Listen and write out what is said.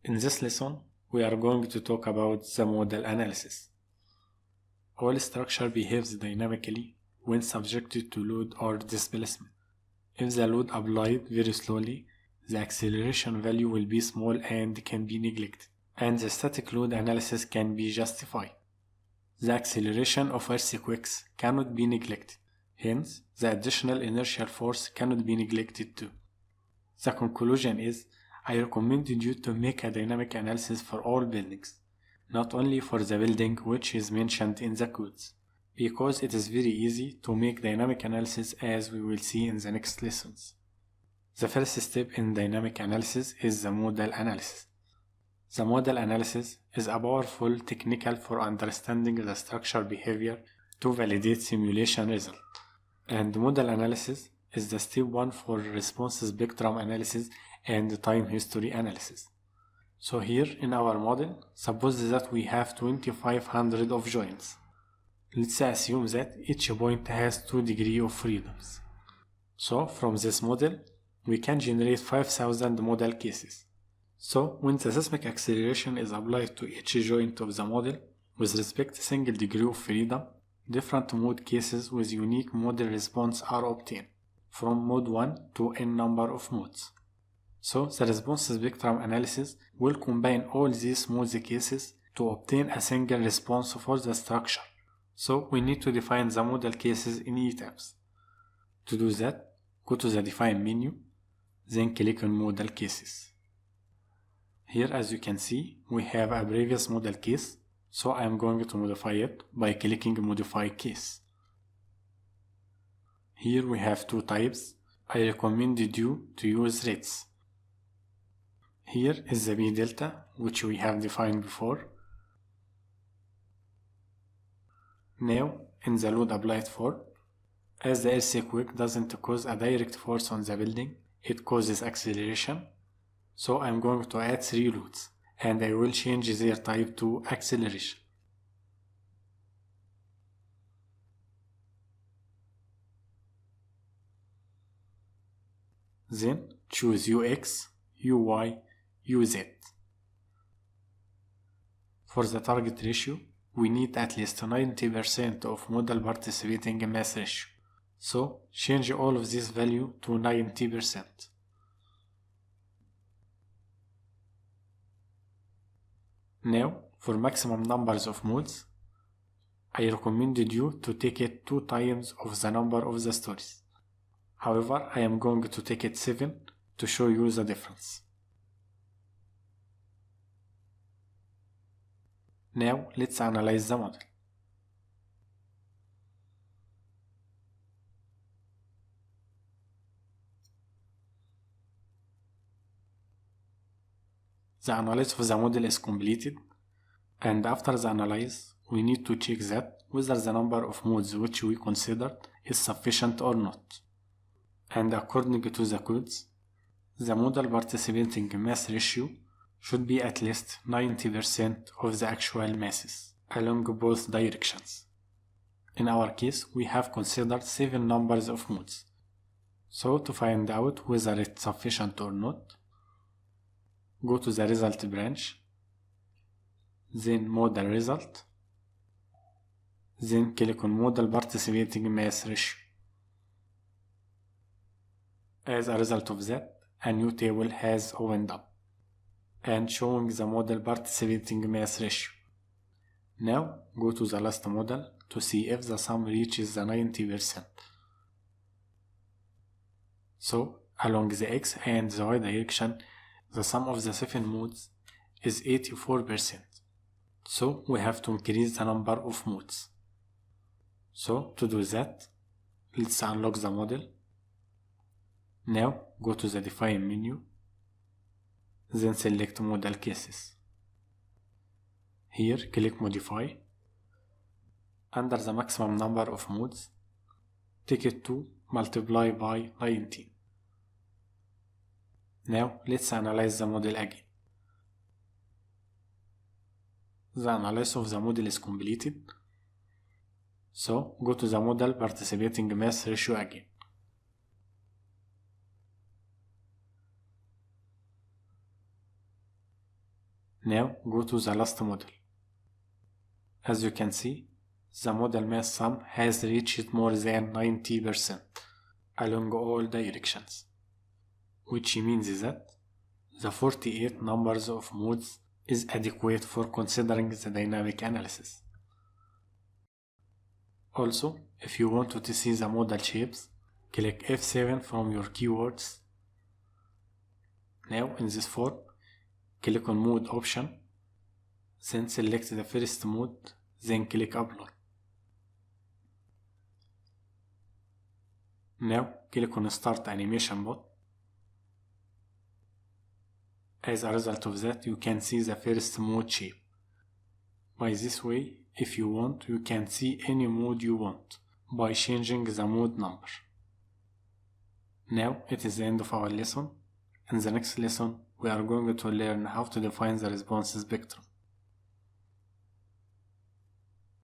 In this lesson, we are going to talk about the modal analysis. All structure behaves dynamically when subjected to load or displacement. If the load applied very slowly, the acceleration value will be small and can be neglected, and the static load analysis can be justified. The acceleration of earthquakes cannot be neglected, hence the additional inertial force cannot be neglected too. The conclusion is, I recommended you to make a dynamic analysis for all buildings, not only for the building which is mentioned in the codes, because it is very easy to make dynamic analysis as we will see in the next lessons. The first step in dynamic analysis is the modal analysis. The modal analysis is a powerful technique for understanding the structure behavior to validate simulation result. And modal analysis is the step 1 for response spectrum analysis and time history analysis. So here in our model, suppose that we have 2500 of joints. Let's assume that each point has 2 degrees of freedoms. So from this model, we can generate 5000 model cases. So when the seismic acceleration is applied to each joint of the model with respect to single degree of freedom, different mode cases with unique model response are obtained, from mode 1 to n number of modes. So the response spectrum analysis will combine all these mode cases to obtain a single response for the structure. So we need to define the model cases in Etabs. To do that, go to the Define menu, then click on Model Cases. Here, as you can see, we have a previous model case, so I am going to modify it by clicking Modify Case. Here we have 2 types. I recommended you to use rates. Here is the B delta, which we have defined before. Now, in the load applied for, as the earthquake doesn't cause a direct force on the building, it causes acceleration. So I'm going to add 3 loads, and I will change their type to acceleration. Then choose UX, UY, UZ. For the target ratio, we need at least 90% of model participating mass ratio. So change all of this value to 90%. Now, for maximum numbers of modes, I recommended you to take it 2 times of the number of the stories. However, I am going to take it 7 to show you the difference. Now, let's analyze the model. The analysis of the model is completed, and after the analysis, we need to check that whether the number of modes which we considered is sufficient or not. And according to the codes, the model participating mass ratio should be at least 90% of the actual masses along both directions. In our case, we have considered 7 numbers of modes. So to find out whether it's sufficient or not, go to the result branch, then model result, then click on model participating mass ratio. As a result of that, a new table has opened up and showing the model participating mass ratio. Now go to the last model to see if the sum reaches the 90%. So along the X and the Y direction, the sum of the 7 modes is 84%. So we have to increase the number of modes. So to do that, let's unlock the model. Now go to the Define menu, then select Model Cases. Here click Modify. Under the maximum number of modes, take it to multiply by 19. Now let's analyze the model again. The analysis of the model is completed. So go to the model participating mass ratio again. Now go to the last model. As you can see, the model mass sum has reached more than 90% along all directions, which means that the 48 numbers of modes is adequate for considering the dynamic analysis. Also, if you want to see the model shapes, click F7 from your keywords. Now in this form, click on Mode option, then select the first mode, then click Apply. Now click on Start Animation Bot. As a result of that, you can see the first mode shape. By this way, if you want, you can see any mode you want by changing the mode number. Now it is the end of our lesson. In the next lesson, we are going to learn how to define the response spectrum.